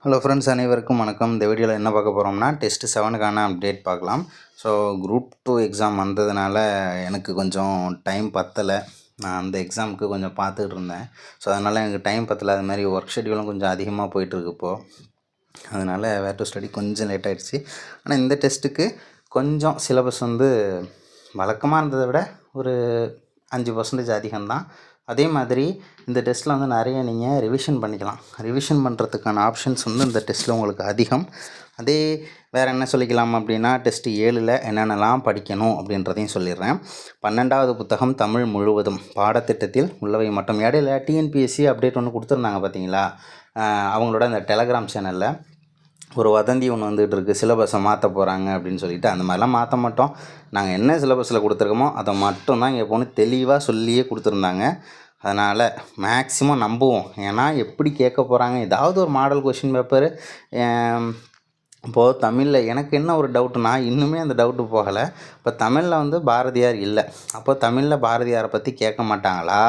Hello friends, அனைவருக்கும் வணக்கம். இந்த வீடியோவில் என்ன பார்க்க போகிறோம்னா, டெஸ்ட் 7க்கான அப்டேட் பார்க்கலாம். ஸோ குரூப் 2 எக்ஸாம் வந்ததுனால எனக்கு கொஞ்சம் டைம் பத்தலை. நான் அந்த எக்ஸாமுக்கு கொஞ்சம் பார்த்துக்கிட்டு இருந்தேன். ஸோ அதனால் எனக்கு டைம் பத்தலை. அது மாதிரி ஒர்க் ஷெட்யூலும் கொஞ்சம் அதிகமாக போயிட்டுருக்கு இப்போது. அதனால் வேர் டு ஸ்டடி கொஞ்சம் லேட் ஆகிடுச்சு. ஆனால் இந்த டெஸ்ட்டுக்கு கொஞ்சம் சிலபஸ் வழக்கமாக இருந்ததை விட ஒரு 5% அதிகம்தான். அதே மாதிரி இந்த டெஸ்ட்டில் நிறைய நீங்கள் ரிவிஷன் பண்ணிக்கலாம். ரிவிஷன் பண்ணுறதுக்கான ஆப்ஷன்ஸ் இந்த டெஸ்ட்டில் உங்களுக்கு அதிகம். அதே வேறு என்ன சொல்லிக்கலாம் அப்படின்னா, டெஸ்ட்டு 7ல் என்னென்னலாம் படிக்கணும் அப்படின்றதையும் சொல்லிடுறேன். 12வது புத்தகம் தமிழ் முழுவதும் பாடத்திட்டத்தில் உள்ளவை மட்டும். இடையில டிஎன்பிஎஸ்சி அப்டேட் ஒன்று கொடுத்துருந்தாங்க பார்த்தீங்களா, அவங்களோட அந்த டெலகிராம் சேனலில் ஒரு வதந்தி ஒன்று வந்துகிட்டு இருக்குது, சிலபஸை மாற்ற போகிறாங்க அப்படின்னு சொல்லிட்டு. அந்த மாதிரிலாம் மாற்ற மாட்டோம். நாங்கள் என்ன சிலபஸில் கொடுத்துருக்கோமோ அதை மட்டும் தான் இங்கே போகணும் தெளிவாக சொல்லியே கொடுத்துருந்தாங்க. அதனால் மேக்ஸிமம் நம்புவோம். ஏன்னா எப்படி கேட்க போகிறாங்க, ஏதாவது ஒரு மாடல் கொஷின் பேப்பரு. இப்போது தமிழில் எனக்கு என்ன ஒரு டவுட்டுனா, இன்னுமே அந்த டவுட்டு போகலை. இப்போ தமிழில் பாரதியார் இல்லை, அப்போ தமிழில் பாரதியாரை பற்றி கேட்க மாட்டாங்களா?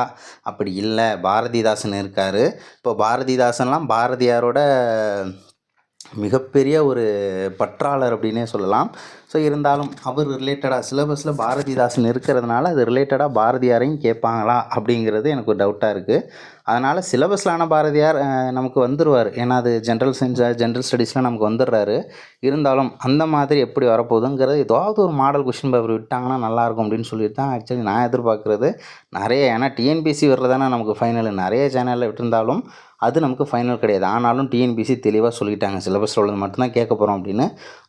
அப்படி இல்லை, பாரதிதாசன் இருக்கார். இப்போ பாரதிதாசன்லாம் பாரதியாரோட மிகப்பெரிய ஒரு பற்றாளர் அப்படின்னே சொல்லலாம். ஸோ இருந்தாலும் அவர் ரிலேட்டடாக சிலபஸில் பாரதிதாசன் இருக்கிறதுனால அது ரிலேட்டடாக பாரதியாரையும் கேட்பாங்களா அப்படிங்கிறது எனக்கு ஒரு டவுட்டாக இருக்குது. அதனால் சிலபஸ்லான பாரதியார் நமக்கு வந்துடுவார். ஏன்னா அது ஜென்ரல் ஸ்டடீஸில் நமக்கு வந்துடுறாரு. இருந்தாலும் அந்த மாதிரி எப்படி வரப்போகுதுங்கிறது ஏதாவது ஒரு மாடல் கொஷின் பேப்பர் விட்டாங்கன்னா நல்லாயிருக்கும் அப்படின்னு சொல்லிட்டு தான் ஆக்சுவலி நான் எதிர்பார்க்குறது நிறைய. ஏன்னா டிஎன்பிசி வர்றதானே நமக்கு ஃபைனல். நிறைய சேனலில் விட்டுருந்தாலும் அது நமக்கு ஃபைனல் கிடையாது. ஆனாலும் டிஎன்பிசி தெளிவாக சொல்லிட்டாங்க, சிலபஸில் உள்ளது மட்டும்தான் கேட்க போகிறோம் அப்படின்னு.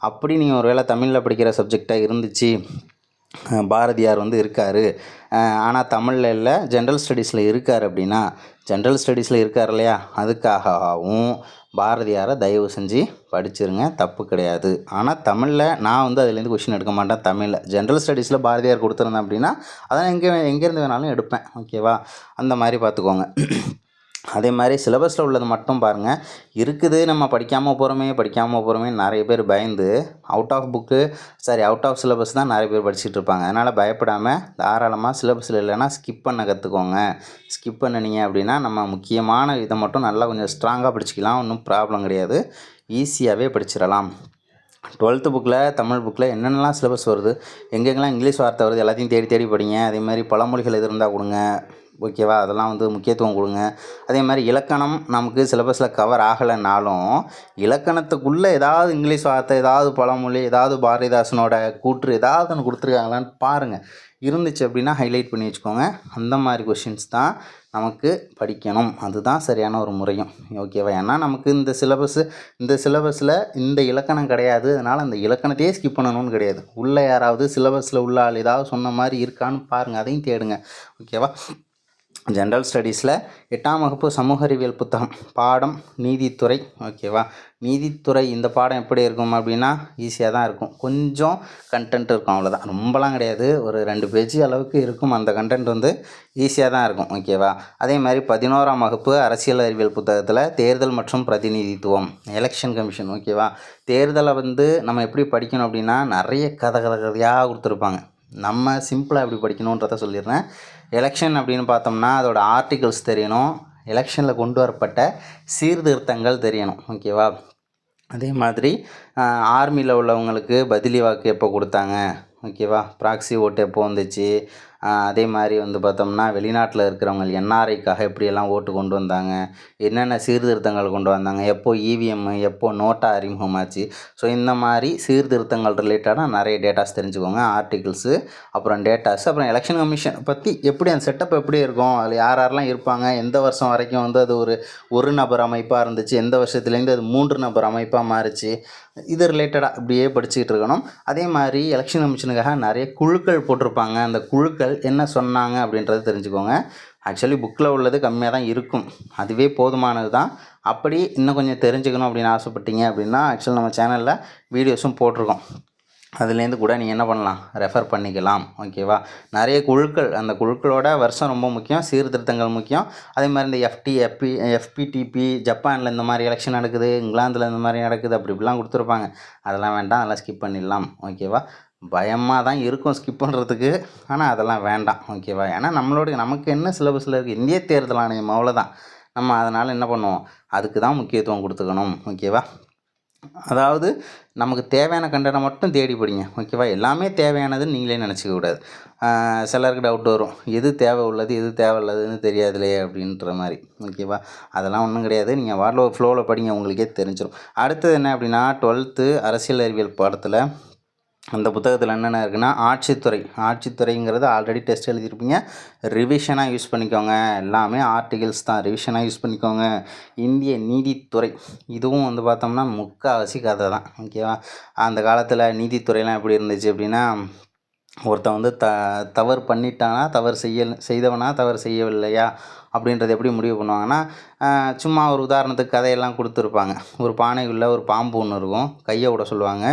அப்படி நீங்கள் ஒரு வேளை தமிழில் படிக்கிற சப்ஜெக்டாக இருந்துச்சு, பாரதியார் இருக்கார், ஆனால் தமிழில் இல்லை ஜென்ரல் ஸ்டடீஸில் இருக்கார் அப்படின்னா, ஜென்ரல் ஸ்டடீஸில் இருக்கார் இல்லையா, அதுக்காகவும் பாரதியாரை தயவு செஞ்சு படிச்சிருங்க, தப்பு கிடையாது. ஆனால் தமிழில் நான் அதுலேருந்து கொஷின் எடுக்க மாட்டேன். தமிழில் ஜென்ரல் ஸ்டடீஸில் பாரதியார் கொடுத்துருந்தேன் அப்படின்னா அதை எங்கேருந்து வேணாலும் எடுப்பேன். ஓகேவா? அந்த மாதிரி பார்த்துக்கோங்க. அதே மாதிரி சிலபஸில் உள்ளது மட்டும் பாருங்கள். இருக்குது, நம்ம படிக்காமல் போகிறோமே நிறைய பேர் பயந்து அவுட் ஆஃப் சிலபஸ் தான் நிறைய பேர் படிச்சுட்டு இருப்பாங்க. அதனால் பயப்படாமல் தாராளமாக சிலபஸில் இல்லைன்னா ஸ்கிப் பண்ண கற்றுக்கோங்க. ஸ்கிப் பண்ணினீங்க அப்படின்னா நம்ம முக்கியமான இதை மட்டும் நல்லா கொஞ்சம் ஸ்ட்ராங்காக படிச்சுக்கலாம். ஒன்றும் ப்ராப்ளம் கிடையாது, ஈஸியாகவே படிச்சிடலாம். 12th புக்கில் தமிழ் புக்கில் என்னென்னலாம் சிலபஸ் வருது, எங்கெங்கெல்லாம் இங்கிலீஷ் வார்த்தை வருது எல்லாத்தையும் தேடி தேடி படிங்க. அதே மாதிரி பழமொழிகள் எது இருந்தால் கொடுங்க. ஓகேவா? அதெல்லாம் முக்கியத்துவம் கொடுங்க. அதே மாதிரி இலக்கணம் நமக்கு சிலபஸில் கவர் ஆகலைன்னாலும் இலக்கணத்துக்குள்ளே ஏதாவது இங்கிலீஷ் வார்த்தை, ஏதாவது பழமொழி, ஏதாவது பாரதிதாசனோட கூற்று ஏதாவது ஒன்று கொடுத்துருக்காங்களான்னு பாருங்கள். இருந்துச்சு அப்படின்னா ஹைலைட் பண்ணி வச்சுக்கோங்க. அந்த மாதிரி கொஷின்ஸ் தான் நமக்கு படிக்கணும். அதுதான் சரியான ஒரு முறையும். ஓகேவா? ஏன்னா நமக்கு இந்த சிலபஸில் இந்த இலக்கணம் கிடையாது, அதனால் அந்த இலக்கணத்தையே ஸ்கிப் பண்ணணும்னு கிடையாது. உள்ளே யாராவது சிலபஸில் உள்ள ஆள் ஏதாவது சொன்ன மாதிரி இருக்கான்னு பாருங்கள், அதையும் தேடுங்க. ஓகேவா? ஜென்ரல் ஸ்டடீஸில் 8ஆம் வகுப்பு சமூக அறிவியல் புத்தகம் பாடம் நீதித்துறை. ஓகேவா? நீதித்துறை இந்த பாடம் எப்படி இருக்கும் அப்படின்னா ஈஸியாக தான் இருக்கும். கொஞ்சம் கண்டென்ட் இருக்கும், அவ்வளோதான். ரொம்பலாம் கிடையாது, ஒரு 2 பேஜ் அளவுக்கு இருக்கும். அந்த கண்டென்ட் ஈஸியாக தான் இருக்கும். ஓகேவா? அதே மாதிரி 11ஆம் வகுப்பு அரசியல் அறிவியல் புத்தகத்தில் தேர்தல் மற்றும் பிரதிநிதித்துவம், எலெக்ஷன் கமிஷன். ஓகேவா? தேர்தலை நம்ம எப்படி படிக்கணும் அப்படின்னா நிறைய கதையாக கொடுத்துருப்பாங்க. நம்ம சிம்பிளாக எப்படி படிக்கணுன்றதை சொல்லிடுறேன். எலெக்ஷன் அப்படின்னு பார்த்தோம்னா அதோட ஆர்டிகல்ஸ் தெரியணும், எலெக்ஷனில் கொண்டு வரப்பட்ட சீர்திருத்தங்கள் தெரியணும். ஓகேவா? அதே மாதிரி ஆர்மியில் உள்ளவங்களுக்கு பதிலி வாக்கு எப்போ கொடுத்தாங்க, ஓகேவா, ப்ராக்ஸி ஓட்டு எப்போ வந்துச்சு, அதே மாதிரி பார்த்தோம்னா வெளிநாட்டில் இருக்கிறவங்க என்ஆர்ஐக்காக எப்படியெல்லாம் ஓட்டு கொண்டு வந்தாங்க, என்னென்ன சீர்திருத்தங்கள் கொண்டு வந்தாங்க, எப்போ இவிஎம், எப்போ நோட்டா அறிமுகமாச்சு. ஸோ இந்த மாதிரி சீர்திருத்தங்கள் ரிலேட்டடாக நிறைய டேட்டாஸ் தெரிஞ்சுக்கோங்க, ஆர்டிகிள்ஸு, அப்புறம் டேட்டாஸ், அப்புறம் எலெக்ஷன் கமிஷன் பற்றி எப்படி அந்த செட்டப் எப்படி இருக்கும், அதில் யாரெல்லாம் இருப்பாங்க, எந்த வருஷம் வரைக்கும் அது ஒரு நபர் அமைப்பாக இருந்துச்சு, எந்த வருஷத்துலேருந்து அது 3 நபர் அமைப்பாக மாறிச்சு, இது ரிலேட்டடாக இப்படியே படிச்சுக்கிட்டு இருக்கணும். அதே மாதிரி எலெக்ஷன் கமிஷனுக்காக நிறைய குழுக்கள் போட்டிருப்பாங்க, அந்த குழுக்கள் என்ன சொன்னாங்க அப்படின்றத தெரிஞ்சுக்கோங்க. ஆக்சுவலி புக்கில் உள்ளது கம்மியாக தான் இருக்கும், அதுவே போதுமானது தான். அப்படி இன்னும் கொஞ்சம் தெரிஞ்சுக்கணும் அப்படின்னு ஆசைப்பட்டீங்க அப்படின்னா ஆக்சுவலி நம்ம சேனலில் வீடியோஸும் போட்டிருக்கோம், அதுலேருந்து கூட நீங்கள் என்ன பண்ணலாம், ரெஃபர் பண்ணிக்கலாம். ஓகேவா? நிறைய குழுக்கள், அந்த குழுக்களோட வருஷம் ரொம்ப முக்கியம், சீர்திருத்தங்கள் முக்கியம். அதே மாதிரி இந்த எஃபிடிபி, ஜப்பானில் இந்த மாதிரி எலெக்ஷன் நடக்குது, இங்கிலாந்தில் இந்த மாதிரி நடக்குது, அப்படி இப்படிலாம் கொடுத்துருப்பாங்க. அதெல்லாம் வேண்டாம், அதெல்லாம் ஸ்கிப் பண்ணிடலாம். ஓகேவா? பயமாக தான் இருக்கும் ஸ்கிப் பண்ணுறதுக்கு, ஆனால் அதெல்லாம் வேண்டாம். ஓகேவா? ஏன்னா நமக்கு என்ன சிலபஸில் இருக்குது, இந்திய தேர்தல் ஆணையம், அவ்வளோதான். நம்ம அதனால் என்ன பண்ணுவோம், அதுக்கு தான் முக்கியத்துவம் கொடுத்துக்கணும். ஓகேவா? அதாவது நமக்கு தேவையான கண்டென்ட்டை மட்டும் தேடி படிங்க. ஓகேவா? எல்லாமே தேவையானதுன்னு நீங்களே நினச்சிக்க கூடாது. சிலருக்கு டவுட் வரும், எது தேவை உள்ளது எது தேவையில்லாததுன்னு தெரியாதுலே அப்படின்ற மாதிரி. ஓகேவா? அதெல்லாம் ஒன்றும் கிடையாது. நீங்கள் வாட்டில் ஒரு ஃப்ளோவில் படிங்க, உங்களுக்கே தெரிஞ்சிடும். அடுத்தது என்ன அப்படின்னா, 12th அரசியல் அறிவியல் பாடத்தில் அந்த புத்தகத்தில் என்னென்ன இருக்குன்னா, ஆட்சித்துறைங்கிறது ஆல்ரெடி டெஸ்ட் எழுதியிருப்பீங்க. ரிவிஷனாக யூஸ் பண்ணிக்கோங்க. எல்லாமே ஆர்டிகல்ஸ் தான், ரிவிஷனாக யூஸ் பண்ணிக்கோங்க. இந்திய நீதித்துறை, இதுவும் வந்து பார்த்தோம்னா முக்கால்வாசி கதை தான். ஓகேவா? அந்த காலத்தில் நீதித்துறையெல்லாம் எப்படி இருந்துச்சு அப்படின்னா, ஒருத்தன் வந்து தவறு பண்ணிட்டானா, செய்தவனா தவறு செய்யவில்லையா அப்படின்றத எப்படி முடிவு பண்ணுவாங்கன்னா, சும்மா ஒரு உதாரணத்துக்கு கதையெல்லாம் கொடுத்துருப்பாங்க. ஒரு பானைக்குள்ளே ஒரு பாம்பு ஒன்று இருக்கும். கையை விட சொல்லுவாங்க.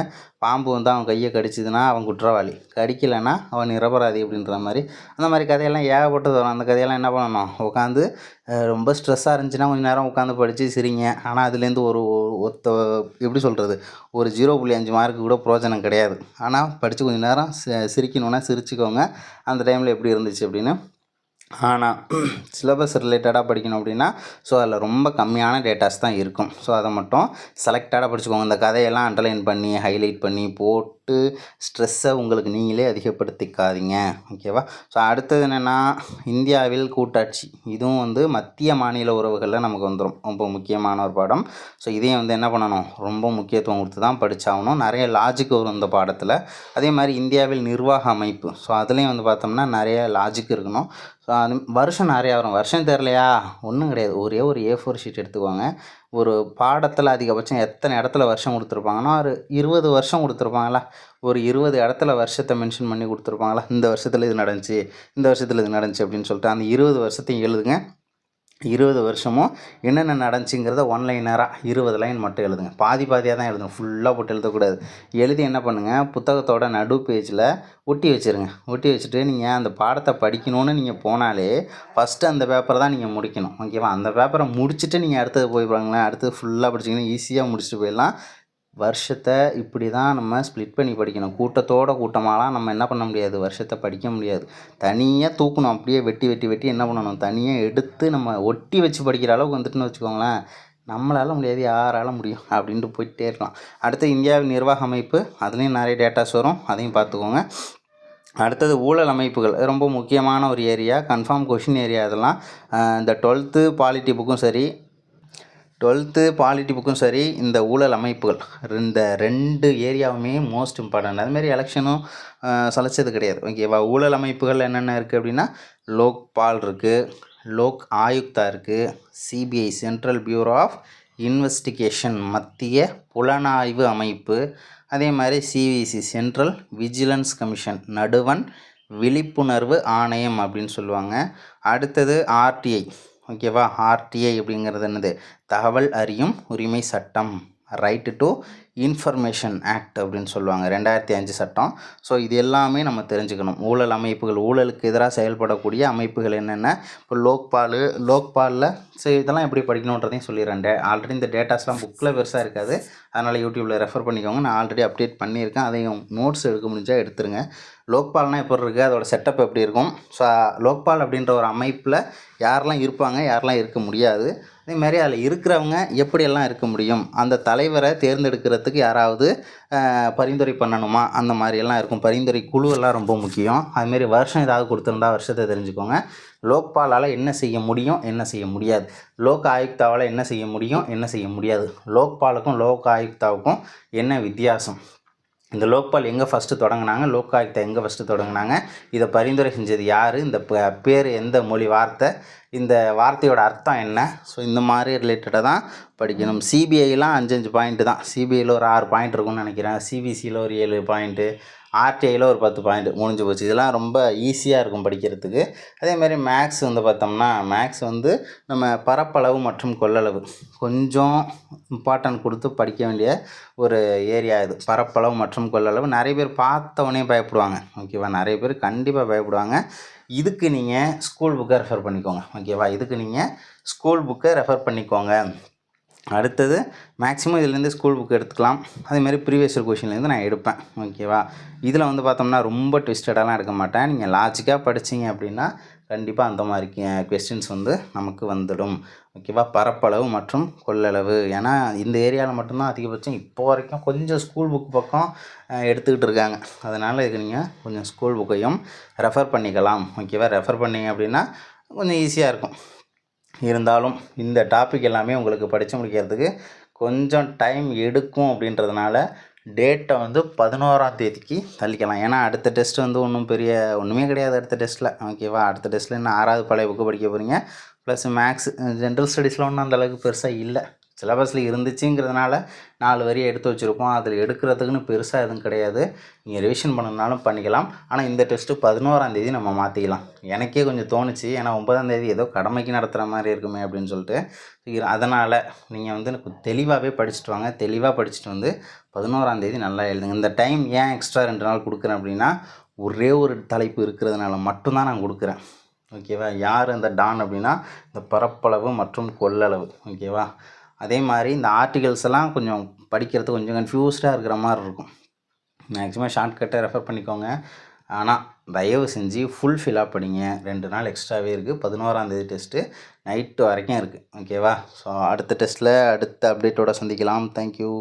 பாம்பு வந்து அவன் கையை கடிச்சிதுன்னா அவன் குற்றவாளி, கடிக்கலைன்னா அவன் நிரபராதி அப்படின்ற மாதிரி. அந்த மாதிரி கதையெல்லாம் ஏகப்பட்டது வரும். அந்த கதையெல்லாம் என்ன பண்ணணும், உட்காந்து ரொம்ப ஸ்ட்ரெஸ்ஸாக இருந்துச்சுன்னா கொஞ்சம் நேரம் உட்காந்து படித்து சிரிங்க. ஆனால் அதுலேருந்து எப்படி சொல்கிறது, ஒரு 0.5 மார்க்கு கூட பிரயோஜனம் கிடையாது. ஆனால் படித்து கொஞ்சம் நேரம் சிரிக்கணுன்னா சிரிச்சுக்கோங்க. அந்த டைமில் எப்படி இருந்துச்சு அப்படின்னு. ஆனால் சிலபஸ் ரிலேட்டடாக படிக்கணும் அப்படின்னா, ஸோ அதில் ரொம்ப கம்மியான டேட்டாஸ் தான் இருக்கும். ஸோ அதை மட்டும் செலக்டடாக படிச்சுக்கோங்க. இந்த கதையெல்லாம் அண்டர்லைன் பண்ணி ஹைலைட் பண்ணி போட்டு ஸ்ட்ரெஸ்ஸை உங்களுக்கு நீங்களே அதிகப்படுத்திக்காதீங்க. ஓகேவா? ஸோ அடுத்தது என்னென்னா, இந்தியாவில் கூட்டாட்சி, இதுவும் வந்து மத்திய மாநில உறவுகளில் நமக்கு வந்துடும். ரொம்ப முக்கியமான ஒரு பாடம். ஸோ இதையும் வந்து என்ன பண்ணணும், ரொம்ப முக்கியத்துவம் கொடுத்து தான் படித்தாகணும். நிறைய லாஜிக் வரும் இந்த பாடத்தில். அதே மாதிரி இந்தியாவில் நிர்வாக அமைப்பு, ஸோ அதுலேயும் வந்து பார்த்தோம்னா நிறைய லாஜிக் இருக்கணும். ஸோ அது வருஷம் நிறையா வரும். வருஷம் தெரிலையா, ஒன்றும் கிடையாது. ஒரே ஒரு A4 ஷீட் எடுத்துக்கோங்க. ஒரு பாடத்தில் அதிகபட்சம் எத்தனை இடத்துல வருஷம் கொடுத்துருப்பாங்கன்னா, ஒரு 20 வருஷம் கொடுத்துருப்பாங்களா, ஒரு 20 இடத்துல வருஷத்தை மென்ஷன் பண்ணி கொடுத்துருப்பாங்களா, இந்த வருஷத்தில் இது நடந்துச்சு, இந்த வருஷத்தில் இது நடந்துச்சு அப்படின்னு சொல்லிட்டு அந்த 20 வருஷத்தையும் எழுதுங்க. 20 வருஷமும் என்னென்ன நடந்துச்சுங்கிறத ஒன்லைனராக 20 லைன் மட்டும் எழுதுங்க. பாதியாக தான் எழுதுங்க, ஃபுல்லாக போட்டு எழுதக்கூடாது. எழுதி என்ன பண்ணுங்கள், புத்தகத்தோட நடு பேஜில் ஒட்டி வச்சுருங்க. ஒட்டி வச்சுட்டு நீங்கள் அந்த பாடத்தை படிக்கணும்னு நீங்கள் போனாலே ஃபஸ்ட்டு அந்த பேப்பரை தான் நீங்கள் முடிக்கணும். ஓகேவா? அந்த பேப்பரை முடிச்சுட்டு நீங்கள் அடுத்தது போய் பாருங்களேன். அடுத்தது ஃபுல்லாக படிச்சிங்கன்னா ஈஸியாக முடிச்சுட்டு போயிடலாம். வருஷத்தை இப்படி தான் நம்ம ஸ்ப்ளிட் பண்ணி படிக்கணும். கூட்டமாலாம் நம்ம என்ன பண்ண முடியாது, வருஷத்தை படிக்க முடியாது. தனியாக தூக்கணும். அப்படியே வெட்டி என்ன பண்ணணும், தனியாக எடுத்து நம்ம ஒட்டி வச்சு படிக்கிற அளவுக்கு வந்துட்டுன்னு வச்சுக்கோங்களேன். நம்மளால் முடியாது, யாரால முடியும் அப்படின்ட்டு போயிட்டே இருக்கலாம். அடுத்து இந்தியாவின் நிர்வாக அமைப்பு, அதுலேயும் நிறைய டேட்டாஸ் வரும், அதையும் பார்த்துக்கோங்க. அடுத்தது ஊழல் அமைப்புகள், ரொம்ப முக்கியமான ஒரு ஏரியா, கன்ஃபார்ம் கொஷின் ஏரியா. அதெல்லாம் இந்த 12th பாலிட்டி புக்கும் சரி, 12th பாலிட்டி புக்கும் சரி, இந்த ஊழல் அமைப்புகள், இந்த 2 ஏரியாவுமே மோஸ்ட் இம்பார்ட்டன்ட். அதுமாரி எலெக்ஷனும் சலைச்சது கிடையாது. ஓகேவா? ஊழல் அமைப்புகள் என்னென்ன இருக்குது அப்படின்னா, லோக்பால் இருக்குது, லோக் ஆயுக்தா இருக்குது, CBI central bureau of investigation மத்திய புலனாய்வு அமைப்பு, அதே மாதிரி CVC சென்ட்ரல் விஜிலன்ஸ் கமிஷன் நடுவண் விழிப்புணர்வு ஆணையம் அப்படின்னு சொல்லுவாங்க. அடுத்தது RTI. ஓகேவா? RTI அப்படிங்கிறது என்னது, தகவல் அறியும் உரிமை சட்டம், ரைட்டு டு இன்ஃபர்மேஷன் ஆக்ட் அப்படின்னு சொல்லுவாங்க, 2005 சட்டம். ஸோ இது எல்லாமே நம்ம தெரிஞ்சுக்கணும். ஊழல் அமைப்புகள், ஊழலுக்கு எதிராக செயல்படக்கூடிய அமைப்புகள் என்னென்ன. இப்போ லோக்பாலில் சரி, இதெல்லாம் எப்படி படிக்கணுன்றதையும் சொல்லிடுறேன். ஆல்ரெடி இந்த டேட்டாஸ்லாம் புக்கில் பெருசாக இருக்காது, அதனால் யூடியூப்பில் ரெஃபர் பண்ணிக்கோங்க. நான் ஆல்ரெடி அப்டேட் பண்ணியிருக்கேன், அதையும் நோட்ஸ் எடுக்க முடிஞ்சால் எடுத்துருங்க. லோக்பால்னால் எப்படி இருக்குது, அதோட செட்டப் எப்படி இருக்கும். ஸோ லோக்பால் அப்படின்ற ஒரு அமைப்பில் யாரெல்லாம் இருப்பாங்க, யாரெல்லாம் இருக்க முடியாது, அதேமாதிரி அதில் இருக்கிறவங்க எப்படியெல்லாம் இருக்க முடியும், அந்த தலைவரை தேர்ந்தெடுக்கிறதுக்கு யாராவது பரிந்துரை பண்ணணுமா, அந்த மாதிரியெல்லாம் இருக்கும். பரிந்துரை குழுவெல்லாம் ரொம்ப முக்கியம். அதுமாரி வருஷம் ஏதாவது கொடுத்துருந்தா வருஷத்தை தெரிஞ்சுக்கோங்க. லோக்பாலால் என்ன செய்ய முடியும், என்ன செய்ய முடியாது, லோக் ஆயுக்தாவால் என்ன செய்ய முடியும், என்ன செய்ய முடியாது, லோக்பாலுக்கும் லோக் ஆயுக்தாவுக்கும் என்ன வித்தியாசம், இந்த லோக்பால் எங்கே ஃபஸ்ட்டு தொடங்கினாங்க, லோக் ஆயுக்தா எங்கே ஃபஸ்ட்டு தொடங்கினாங்க, இதை பரிந்துரை செஞ்சது யார், இந்த பேர் எந்த மொழி வார்த்தை, இந்த வார்த்தையோட அர்த்தம் என்ன. ஸோ இந்த மாதிரி ரிலேட்டடாக தான் படிக்கணும். CBIலாம் 5 பாயிண்ட்டு தான். CBIயில் ஒரு 6 பாயிண்ட் இருக்கும்னு நினைக்கிறேன். CVCயில் ஒரு 7 பாயிண்ட்டு, RTIயில் ஒரு 10 பாயிண்ட், முடிஞ்சு போச்சு. இதெல்லாம் ரொம்ப ஈஸியாக இருக்கும் படிக்கிறதுக்கு. அதேமாதிரி மேக்ஸ் வந்து பார்த்தோம்னா, மேக்ஸ் வந்து நம்ம பரப்பளவு மற்றும் கொள்ளளவு கொஞ்சம் இம்பார்ட்டன்ட் கொடுத்து படிக்க வேண்டிய ஒரு ஏரியா இது. பரப்பளவு மற்றும் கொள்ளளவு நிறைய பேர் பார்த்தவொடனே பயப்படுவாங்க. ஓகேவா? நிறைய பேர் கண்டிப்பாக பயப்படுவாங்க. இதுக்கு நீங்கள் ஸ்கூல் புக்கை ரெஃபர் பண்ணிக்கோங்க. ஓகேவா? இதுக்கு நீங்கள் ஸ்கூல் புக்கை ரெஃபர் பண்ணிக்கோங்க. அடுத்தது மேக்ஸிமம் இதுலேருந்து ஸ்கூல் புக் எடுத்துக்கலாம். அதேமாதிரி ப்ரீவியஸ் இயர் கொஷின்லேருந்து நான் எடுப்பேன். ஓகேவா? இதில் வந்து பார்த்தோம்னா ரொம்ப ட்விஸ்டடாலாம் எடுக்க மாட்டேன். நீங்கள் லாஜிக்காக படிச்சிங்க அப்படின்னா கண்டிப்பாக அந்த மாதிரி கொஸ்டின்ஸ் வந்து நமக்கு வந்துடும். ஓகேவா? பரப்பளவு மற்றும் கொள்ளளவு. ஏன்னா இந்த ஏரியாவில் மட்டும்தான் அதிகபட்சம் இப்போ வரைக்கும் கொஞ்சம் ஸ்கூல் புக் பக்கம் எடுத்துக்கிட்டு இருக்காங்க. அதனால் இதுக்கு நீங்கள் கொஞ்சம் ஸ்கூல் புக்கையும் ரெஃபர் பண்ணிக்கலாம். ஓகேவா? ரெஃபர் பண்ணிங்க அப்படின்னா கொஞ்சம் ஈஸியாக இருக்கும். இருந்தாலும் இந்த டாபிக் எல்லாமே உங்களுக்கு படித்து முடிக்கிறதுக்கு கொஞ்சம் டைம் எடுக்கும் அப்படின்றதுனால டேட்டை வந்து 11ஆம் தேதிக்கு தள்ளிக்கலாம். ஏன்னா அடுத்த டெஸ்ட் வந்து ஒன்றுமே கிடையாது அடுத்த டெஸ்ட்டில். ஓகேவா? அடுத்த டெஸ்ட்டில் இன்னும் 6வது பழைய புக்கு படிக்க போகிறீங்க. ப்ளஸ் மேக்ஸ் ஜென்ரல் ஸ்டடீஸில் ஒன்றும் அந்தளவுக்கு பெருசாக இல்லை. சிலபஸில் இருந்துச்சுங்கிறதுனால 4 வரி எடுத்து வச்சுருப்போம். அதில் எடுக்கிறதுக்குன்னு பெருசாக எதுவும் கிடையாது. நீங்கள் ரிவிஷன் பண்ணணுன்னாலும் பண்ணிக்கலாம். ஆனால் இந்த டெஸ்ட்டு 11ஆம் தேதி நம்ம மாற்றிக்கலாம். எனக்கே கொஞ்சம் தோணுச்சு. ஏன்னா 9ஆம் தேதி ஏதோ கடமைக்கு நடத்துகிற மாதிரி இருக்குமே அப்படின்னு சொல்லிட்டு. அதனால் நீங்கள் வந்து எனக்கு தெளிவாகவே படிச்சுட்டு வாங்க. தெளிவாக படிச்சுட்டு வந்து 11ஆம் தேதி நல்லா எழுதுங்க. இந்த டைம் ஏன் எக்ஸ்ட்ரா 2 நாள் கொடுக்குறேன் அப்படின்னா, ஒரே ஒரு தலைப்பு இருக்கிறதுனால மட்டும்தான் நான் கொடுக்குறேன். ஓகேவா? யார் அந்த டான் அப்படின்னா இந்த பரப்பளவு மற்றும் கொள்ளளவு. ஓகேவா? அதே மாதிரி இந்த ஆர்டிகல்ஸ் எல்லாம் கொஞ்சம் படிக்கிறது கொஞ்சம் கன்ஃபியூஸ்டாக இருக்கிற மாதிரி இருக்கும். மேக்ஸிமம் ஷார்ட்கட்டை ரெஃபர் பண்ணிக்கோங்க. ஆனால் தயவு செஞ்சு ஃபுல்ஃபில்லாக படிங்க. 2 நாள் எக்ஸ்ட்ராவே இருக்குது. 11ஆம் தேதி டெஸ்ட்டு நைட்டு வரைக்கும் இருக்குது. ஓகேவா? ஸோ அடுத்த டெஸ்ட்டில் அடுத்த அப்டேட்டோடு சந்திக்கலாம். தேங்க்யூ.